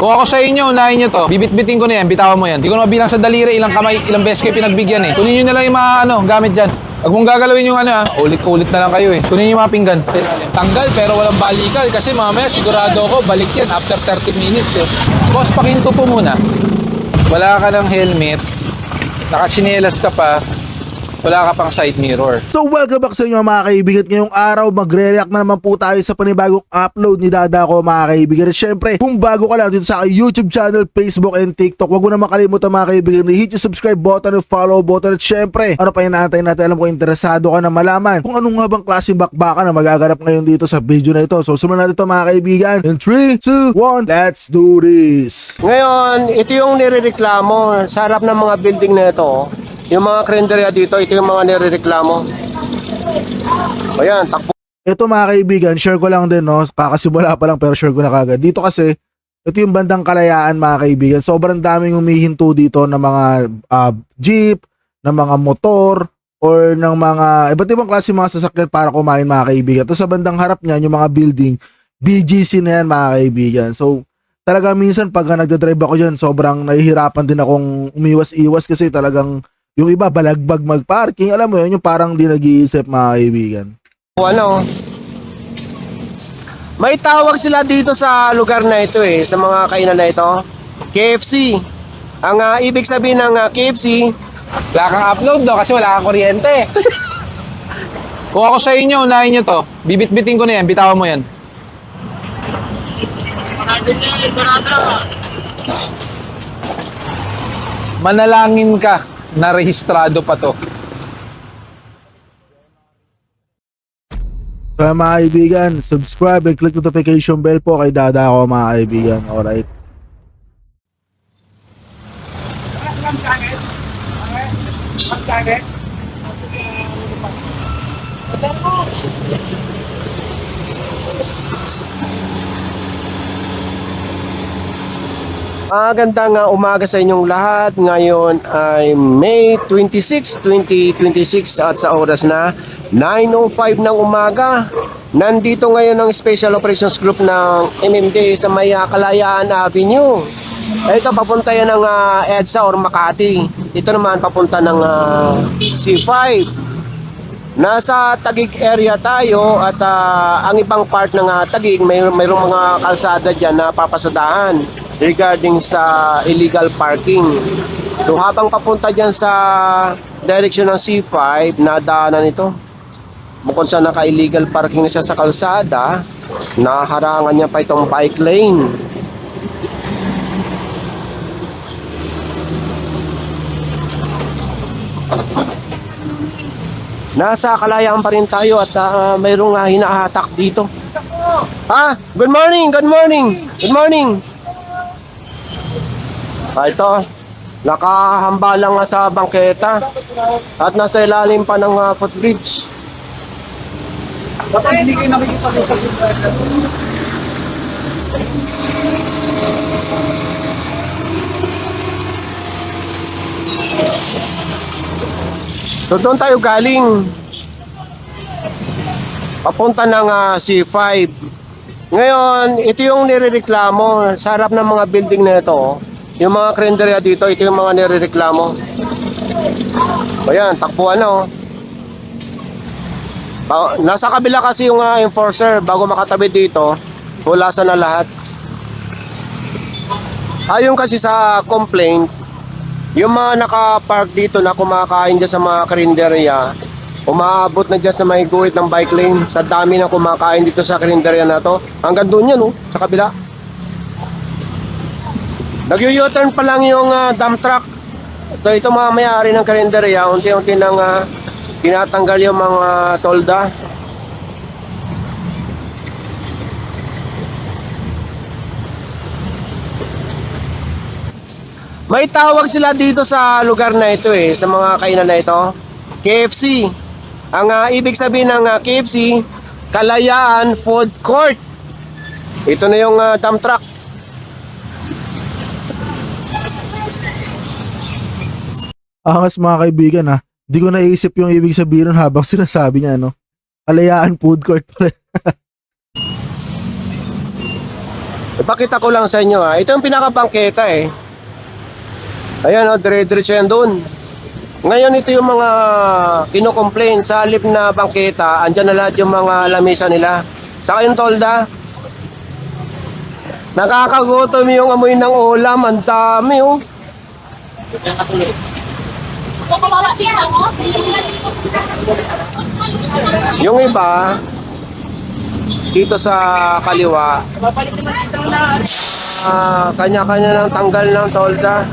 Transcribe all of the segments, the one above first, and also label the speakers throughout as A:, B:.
A: Kung ako sa inyo, unahin nyo to. Bibit-bitin ko na yan, bitawan mo yan. Di ko na mabilang sa daliri, ilang kamay, ilang beses kayo pinagbigyan eh. Kunin nyo na lang yung mga gamit dyan. Huwag mong gagalawin yung ulit-ulit na lang kayo eh. Kunin yung mga pinggan. Tanggal pero walang balikal kasi mamaya sigurado ako balik yan after 30 minutes eh. Boss, pakinto po muna. Wala ka ng helmet, nakachinelas ka pa, wala ka pang side mirror.
B: So welcome back sa inyo mga kaibigan. Ngayong araw magre-react na naman po tayo sa panibagong upload ni Dada ko mga kaibigan. At syempre kung bago ka lang dito sa aking YouTube channel, Facebook and TikTok, huwag mo na makalimutan mga kaibigan i-hit yung subscribe button and follow button. At syempre ano pa inaantay natin, alam ko interesado ka na malaman kung anong nga bang klaseng bakbakan na magaganap ngayon dito sa video na ito. So simulan natin ito mga kaibigan. In 3, 2, 1, let's do this.
C: Ngayon, ito yung nirereklamo sa harap ng mga building na ito. Yung mga karinderya dito, ito yung mga nirereklamo. Ayan, takbo.
B: Ito mga kaibigan, share ko lang din no, kakasimula pa lang pero share ko na kagad. Dito kasi, ito yung bandang Kalayaan mga kaibigan. Sobrang daming humihinto dito ng mga jeep, ng mga motor, or ng mga iba't ibang klase mga sasakyan para kumain mga kaibigan. Tapos sa bandang harap niyan, yung mga building, BGC na yan mga kaibigan. So, talaga minsan pag nagdadrive ako dyan, sobrang nahihirapan din akong umiwas-iwas kasi talagang yung iba balagbag mag-parking. Alam mo yun, yung parang di nag-iisip mga kaibigan.
C: Ano? May tawag sila dito sa lugar na ito eh, sa mga kainan na ito. KFC. Ang ibig sabihin ng KFC,
A: Wala kang upload no kasi wala kang kuryente. Kung ako sa inyo, unahin nyo to. Bibit-bitin ko na yan, bitawan mo yan. Manalangin ka na rehistrado pa to.
B: So mga kaibigan, subscribe and click notification bell po kay Dada ko mga kaibigan. Alright.
C: magandang umaga sa inyong lahat. Ngayon ay May 26, 2026 at sa oras na 9:05 ng umaga. Nandito ngayon ang Special Operations Group ng MMD sa may Kalayaan Avenue. Ito papunta yan ng EDSA or Makati. Ito naman papunta ng C5. Nasa Taguig area tayo at ang ibang part ng Taguig mayroong mga kalsada dyan na papasadahan regarding sa illegal parking. So habang papunta dyan sa direction ng C5, nadaanan ito. Bukod sa naka-illegal parking na siya sa kalsada, naharangan niya pa itong bike lane. Nasa Kalayaan pa rin tayo at mayroong hinahatak dito. Good morning, good morning, good morning. Ito, nakahamba lang sa bangketa at nasa ilalim pa ng footbridge.
D: Bakit hindi kayo nakikipag-usap yung driver?
C: So doon tayo galing. Papunta ng C5. Ngayon, ito yung nirereklamo sa harap ng mga building na ito. Yung mga karinderya dito, ito yung mga nirereklamo. Ayan, takbuhan na oh. Nasa kabila kasi yung enforcer. Bago makatabi dito, hulasan na lahat. Ayon kasi sa complaint, yung mga nakapark dito na kumakain dyan sa mga karinderya, umaabot na dyan sa may guhit ng bike lane. Sa dami na kumakain dito sa karinderya na to. Hanggang doon yan sa kabila. Nag-u-turn pa lang yung dump truck. So ito mga may-ari ng karinderya, unti-unti nang tinatanggal yung mga tolda. May tawag sila dito sa lugar na ito eh, sa mga kainan na ito. KFC. Ang ibig sabihin ng KFC, Kalayaan Food Court. Ito na yung dump truck.
B: Angas mga kaibigan ha. Di ko naisip yung ibig sabihin nun habang sinasabi niya no. Kalayaan food court pala.
C: Ipakita ko lang sa inyo ha. Ito yung pinaka-bangketa eh. Ayan o, dire-diretso yan doon. Ngayon ito yung mga kino-complain sa halip na bangketa, andyan na lahat yung mga lamesa nila. Saka yung tolda. Nakakagutom yung amoy ng ulam, ang dami oh. Yung iba, dito sa kaliwa, kanya-kanya ng tanggal ng tolda.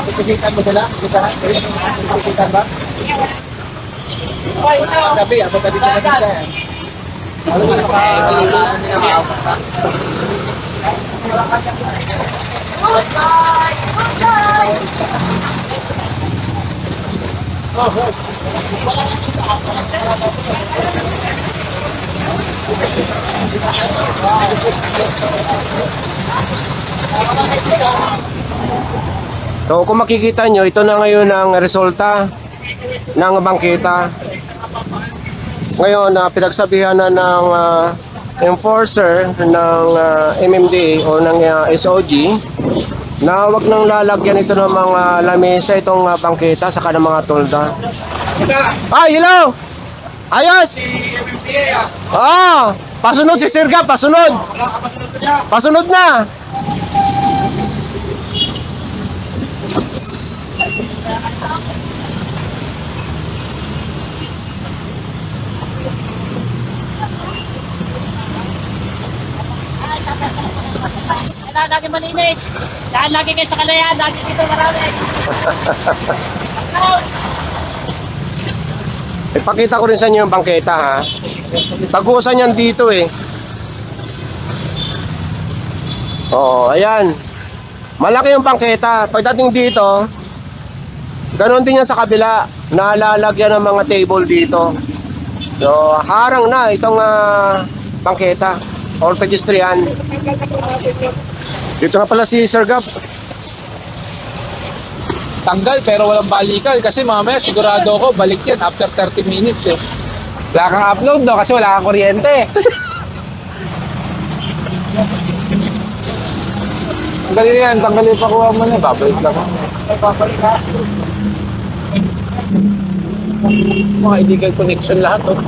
D: Titikitan mo sila? Titikitan ba? Tabi, ako tabi ka na dito.
C: So kung makikita nyo, ito na ngayon ang resulta ng bangketa. Ngayon, pinagsabihan na ng enforcer ng MMDA o ng SOG na wag nang lalagyan ito ng mga lamesa itong bangketa saka ng mga tolda. Hello! Ayos! Pasunod si Sir Gap, pasunod! Pasunod na!
E: Lagi malinis. Dahil lagi kayo sa kalayan, lagi dito marami.
C: Ipakita ko rin sa inyo yung bangketa ha. Tagusan yan dito eh. Oo, ayan. Malaki yung bangketa. Pagdating dito, ganon din yan sa kabila. Nalalagyan ng mga table dito. So, harang na itong bangketa or pedestrian. Dito na pala si Sir Gap.
A: Tanggal pero walang balikan kasi mamaya sigurado ako balik yan after 30 minutes eh. Wala kang upload no kasi wala kang kuryente. Tanggalin yan, tanggalin pa kuha mo na. Babalik lang ako. Mga illegal connection lahat oh.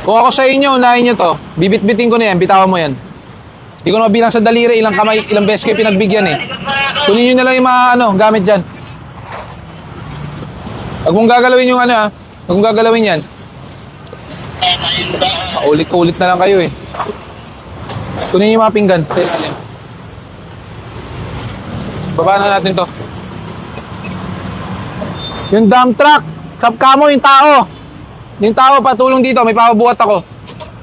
A: Kung ako sa inyo, unahin nyo to. Bibit-bitin ko na yan, bitawan mo yan. Hindi ko na mabilang sa daliri, ilang kamay, ilang beses kayo pinagbigyan eh. Kunin nyo na lang yung mga gamit dyan. Huwag mong gagalawin yung huwag mong gagalawin yan. Ulit-ulit na lang kayo eh. Kunin nyo yung mga pinggan. Baba na natin to. Yung dump truck, kapkamo yung tao. Yung tao patulong dito, may papabuhat ako.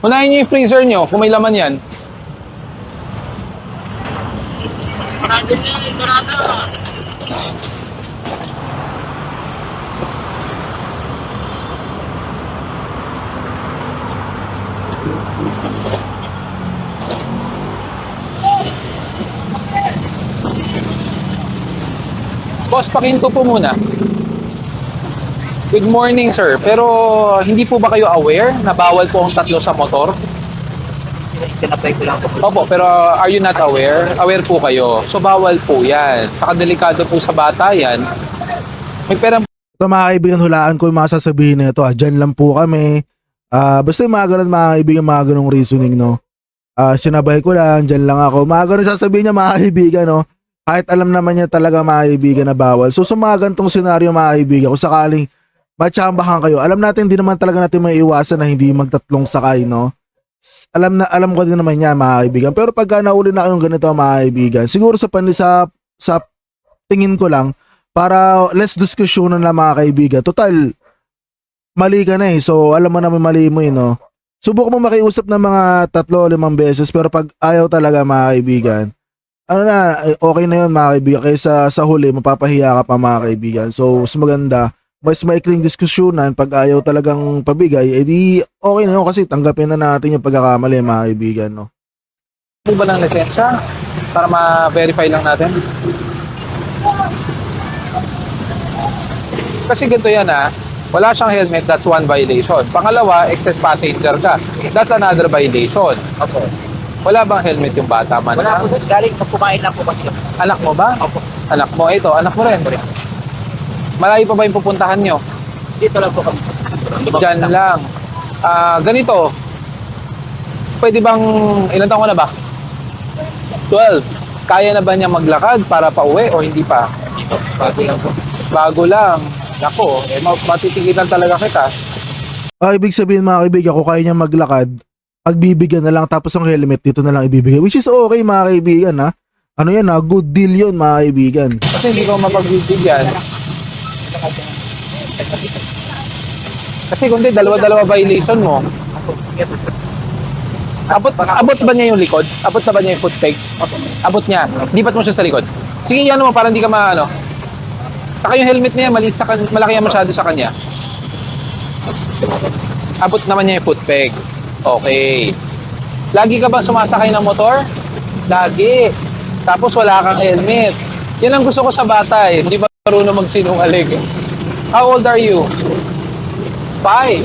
A: Unahin nyo yung freezer nyo kung may laman yan. Boss, pakinto po muna. Good morning, sir. Pero hindi po ba kayo aware na bawal po ang tatlo sa motor?
D: Tinapay ko lang po.
A: Opo, pero are you not aware? Aware po kayo. So bawal po yan. Saka delikado po sa bata yan. May pera.
B: Ito mga kaibigan, hulaan ko yung mga sasabihin na ito. Dyan lang po kami. Basta yung mga ganun mga kaibigan, mga ganung reasoning, no? Sinabay ko lang, dyan lang ako. Mga ganun sasabihin niya mga kaibigan, no? Kahit alam naman niya talaga mga kaibigan na bawal. So sa mga ganitong senaryo mga kaibigan, kung sakaling matsambahan kayo, alam natin hindi naman talaga natin maiiwasan na hindi magtatlong sakay, no? Alam ko din naman yan mga kaibigan. Pero pagka nauli na kayong ganito mga kaibigan, siguro sa tingin ko lang, para less diskusyonan na mga kaibigan. Total, mali ka na eh. So alam mo naman mali mo eh, no? Subok mo makiusap ng mga 3-5 beses pero pag ayaw talaga mga kaibigan, ano na, okay na yun mga kaibigan. Kaysa sa huli, mapapahiya ka pa mga kaibigan. So, mas maganda, mas maikling diskusyonan pag ayaw talagang pabigay, edi okay na yun kasi tanggapin na natin yung pagkakamali mga kaibigan, no?
A: Ano ba ng lisensya? Para ma-verify lang natin. Kasi ganito yan wala siyang helmet, that's one violation. Pangalawa, excess passenger ka. That's another violation.
D: Opo.
A: Wala bang helmet yung bata man?
D: Wala po, galing sa kumain lang po kasi.
A: Anak mo ba?
D: Opo.
A: Anak mo, ito, anak mo rin. Malayo pa ba yung pupuntahan nyo?
D: Dito lang po kami.
A: Diyan lang. Ganito, pwede bang, ilan taon ko na ba? 12. Kaya na ba niya maglakad para pauwi o hindi pa?
D: Dito, bago lang po.
A: Bago lang. Nako, matitigilan talaga kita.
B: Ibig sabihin mga kaibigan, kung kaya niya maglakad, pagbibigyan na lang tapos ang helmet dito na lang ibibigay. Which is okay mga kaibigan Ano yan good deal yun mga kaibigan.
A: Kasi hindi ko mapagbibigyan. Kasi kundi dalawa-dalawa violation mo. Abot ba niya yung likod? Abot na ba niya yung foot peg? Abot niya. Lipat mo siya sa likod. Sige, yan mo para hindi ka maano. Saka yung helmet niya, malaki yan masyado sa kanya. Abot naman niya yung foot peg. Okay. Lagi ka ba sumasakay ng motor? Lagi. Tapos wala kang helmet. Yan ang gusto ko sa bata Hindi ba marunong magsinungaling? How old are you? 5.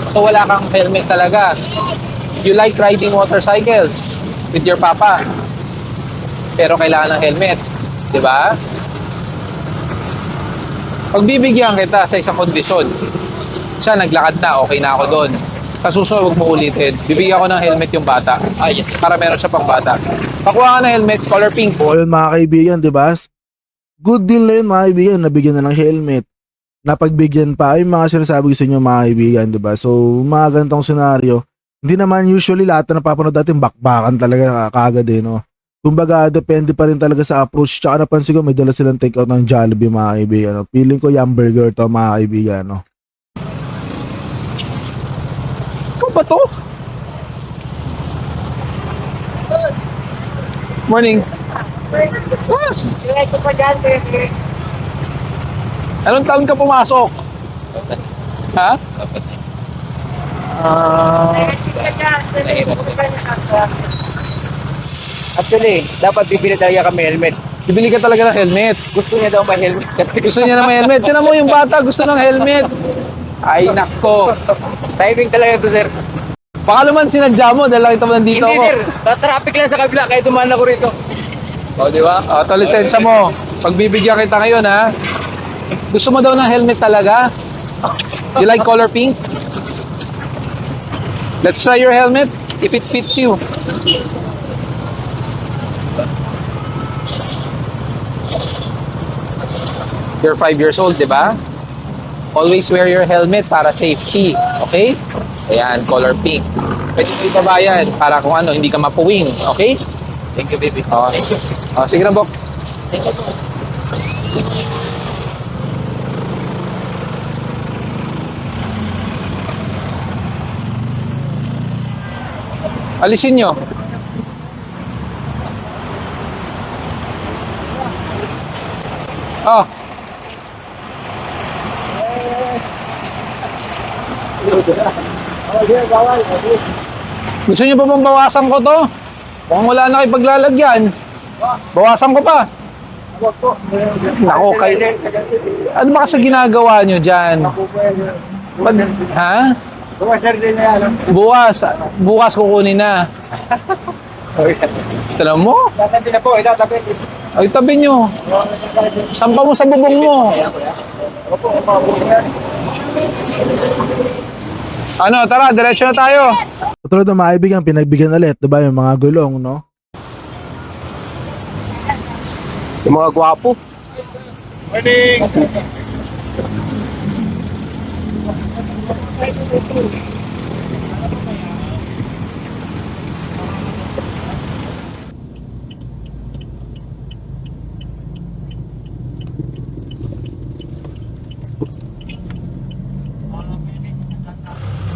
A: So wala kang helmet talaga. You like riding motorcycles with your papa. Pero kailangan ng helmet. Diba? Pagbibigyan kita sa isang kondisyon. Siya naglakad na, okay na ako doon. Kasusunod, huwag mo ulitin. Bibigyan ko ng helmet yung bata. Para meron siya pang bata. Pakuha ka ng helmet, color pink.
B: O yun mga kaibigan, di ba? Good deal na yun mga kaibigan, nabigyan na ng helmet. Napagbigyan pa, yung mga sinasabi ko sa inyo mga kaibigan, di ba? So, mga ganitong senaryo, hindi naman usually lahat na napapanood natin bakbakan talaga kagad no? Kumbaga, depende pa rin talaga sa approach. Tsaka napansin ko, may dala silang take out ng Jollibee mga kaibigan. No? Feeling ko yung burger to mga kaibigan. No?
A: Ano ba to? Morning. Anong taon ka pumasok? Ha?
D: Actually, dapat bibili talaga kami helmet.
A: Bibili ka talaga ng helmet.
D: Gusto niya daw may helmet.
A: Gusto niya na may helmet. Tinan mo yung bata, gusto ng helmet. Ay, nako.
D: Timing talaga ito, sir.
A: Baka naman sinadya mo dahil nakita mo nandito
D: Hindi,
A: ako.
D: sir. Traffic lang sa kabila, kaya dumaan ako rito.
A: O, di ba? O, ito lisensya mo. Pagbibigyan kita ngayon, Gusto mo daw ng helmet talaga? You like color pink? Let's try your helmet if it fits you. You're 5 years old, di ba? Always wear your helmet para safety. Okay? Ayan, color pink. Pwede mo ibabayan para kung ano, hindi ka mapuwing. Okay?
D: Thank you, baby.
A: O, sige na, Bok. Alisin nyo. Oh. Gusto nyo ba bang bawasan ko to? Mukhang wala na kayo paglalagyan. Bawasan ko pa. Nako, kayo. Ano ba kasi ginagawa nyo dyan? Ha? Bukas kukunin na. Alam mo? Ay, tabi nyo. Sampa mo sa bubong mo. Ano, tara, diretso na tayo.
B: Tulad ng mga kaibigan, pinagbigyan ulit, diba yung mga gulong, no?
C: Yung mga gwapo.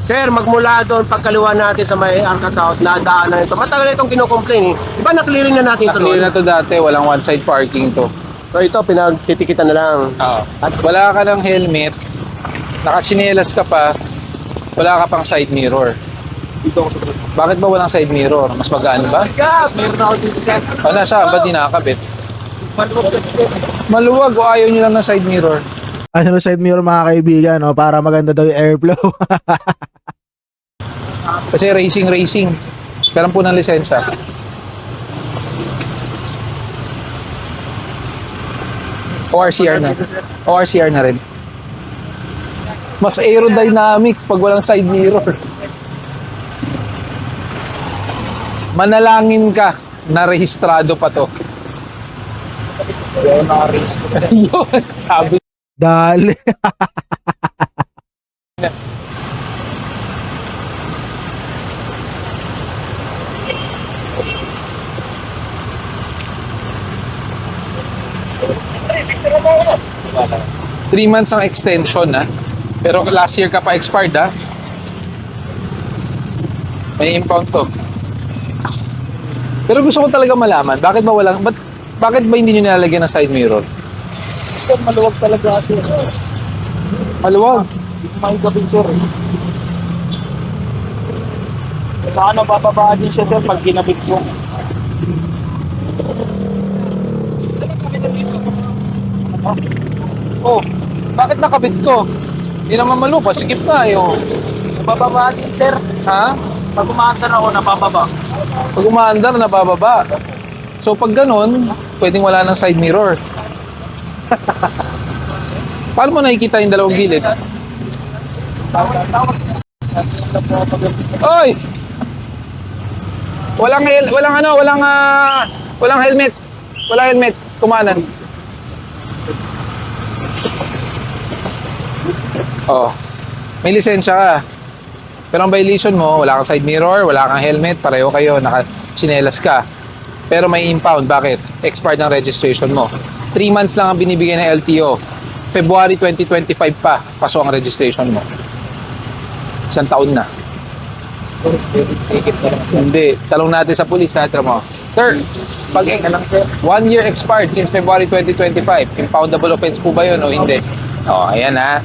C: Sir, magmula doon, pagkaliwa natin sa may Arca South, nadaanan ito. Matagal itong kinocomplain eh. Di ba na-clearing na natin ito
A: Naklear
C: noon?
A: na to dati, walang one-side parking to.
C: So ito, pinagtitikitan na lang.
A: Oo. At wala ka ng helmet, nakachinelas ka pa, wala ka pang side mirror. Bakit ba walang side mirror? Mas magaan ba?
D: Meron ako dito, sir.
A: O nasa, ba't di nakakabit?
D: Maluwag kasi, sir.
A: Maluwag o ayaw nyo lang ng side mirror?
B: Ano side mirror mga kaibigan, no? Para maganda daw yung airflow.
A: Kasi racing. Kailan po ng lisensya? ORCR na. ORCR na rin. Mas aerodynamic pag walang side mirror. Manalangin ka na rehistrado pa to. Yun, sabi.
B: Dali.
A: Three months ang extension ha. Pero last year ka pa expired ha. May impound to. Pero gusto ko talaga malaman, bakit ba hindi nyo nilalagyan ng side mirror?
D: Sir, maluwag talaga kasi.
A: Maluwag.
D: Hindi ko makita picture. Saka nabababa din siya, sir, pag ginabit ko.
A: Oh, bakit nakabit ko? Hindi naman malupa, sikip na eh. Oh.
D: Nabababa din, sir.
A: Ha?
D: Pag umaandar ako, nabababa.
A: Pag umaandar, nabababa. So pag ganun, pwedeng wala ng side mirror. Paano mo nakikita yung dalawang gilid? Oy! Walang helmet. Walang helmet. Kumanan. Oh. May lisensya ka. Pero ang violation mo, wala kang side mirror, wala kang helmet, pareho kayo, naka-chinelas ka. Pero may impound. Bakit? Expired ang registration mo. 3 months lang ang binibigay ng LTO. February 2025 pa, paso ang registration mo. Isang taon na. Hindi. Talong natin sa pulis, ha? Tira mo. Sir, pag 1 year expired since February 2025, impoundable offense po ba yun o hindi? O, ayan ha.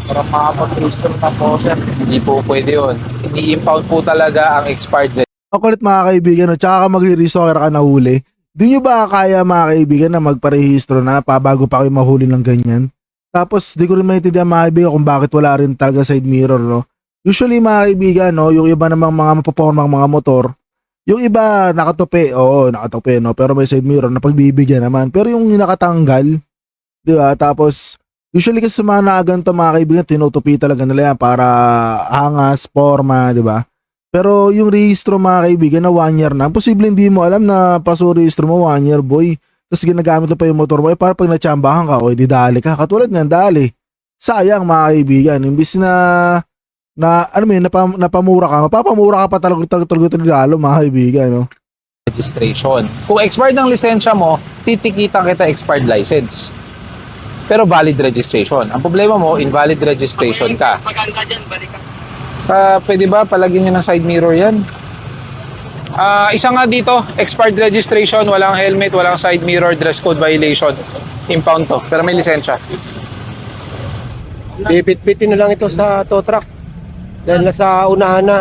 D: Para makapag-register na po, sir.
A: Hindi po pwede yun. I-impound po talaga ang expired.
B: Ang kulit mga kaibigan, no? Tsaka ka magre-restocker ka na huli. Di nyo ba kaya mga kaibigan na magparehistro na pa bago pa kayo mahuli ng ganyan? Tapos di ko rin maintindihan mga kaibigan kung bakit wala rin talaga side mirror, no? Usually mga kaibigan, no, yung iba namang mga mapapormang mga motor, yung iba nakatupi, oo, nakatupi, no? Pero may side mirror na pagbibigyan naman. Pero yung nakatanggal, di ba? Tapos usually kasi sa mga nakaganto mga kaibigan, tinutupi talaga nila yan para angas, forma, di ba? Pero yung rehistro mga kaibigan na 1 year na, posible hindi mo alam na paso rehistro mo 1 year boy. Tapos ginagamit mo pa yung motor mo, para pag natsambahan ka, o di dali ka. Katulad nga, dali. Sayang mga kaibigan, imbis na ano mo yun, napamura ka, mapapamura ka pa talaga lalo mga kaibigan, no?
A: Registration. Kung expired ng lisensya mo, titikitan kita expired license. Pero valid registration. Ang problema mo, invalid registration ka.
D: Maganda dyan, balik ka.
A: Pwede ba palagyan nyo ng side mirror yan? Isa nga dito, expired registration, walang helmet, walang side mirror, dress code violation. Impound to, pero may lisensya.
C: Bibit-bitin na lang ito sa tow truck. Dahil nasa unahan na.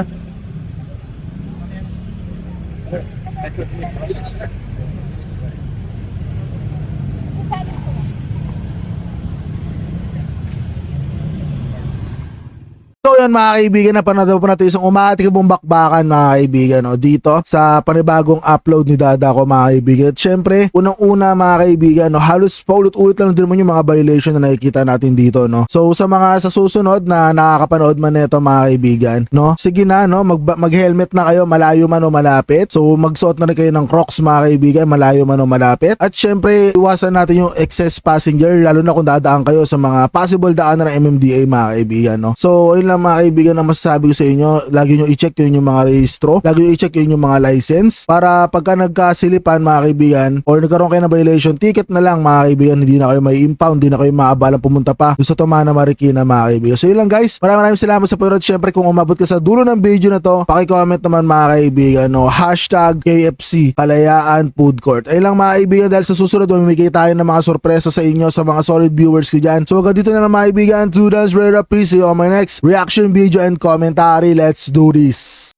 B: So yan mga kaibigan, napanood po natin isang umatikabong bakbakan mga kaibigan, no, dito sa panibagong upload ni Dada ko mga kaibigan. At syempre, unang-una mga kaibigan, no, halos paulit-ulit lang din naman yung mga violation na nakikita natin dito, no. So sa mga sa susunod na nakakapanood man nito mga kaibigan, no, sige na, no, mag-helmet na kayo, malayo man o malapit. So magsuot na rin kayo ng Crocs mga kaibigan, malayo man o malapit. At syempre, iwasan natin yung excess passenger, lalo na kung dadaan kayo sa mga possible daanan ng MMDA mga kaibigan, no. So yun lang mga kaibigan na masasabi ko sa inyo, lagi nyo i-check yun yung mga rehistro, lagi nyo i-check yun yung mga license para pagka nagkasilipan mga kaibigan or nagkaroon kayo ng violation, ticket na lang mga kaibigan, hindi na kayo may impound, hindi na kayo maabalang pumunta pa sa Tomana Marikina mga kaibigan. So yun lang guys, maraming salamat sa panonood. Syempre kung umabot ka sa dulo ng video na to, paki-comment naman mga kaibigan, no? Hashtag KFC Kalayaan Food Court. Ayun lang mga kaibigan, dahil sa susunod mamimigay tayo ng mga sorpresa sa inyo, sa mga solid viewers ko dyan. So hanggang dito na lang mga kaibigan, Tudans Rera, peace, see you on my next reaction video and commentary. Let's do this.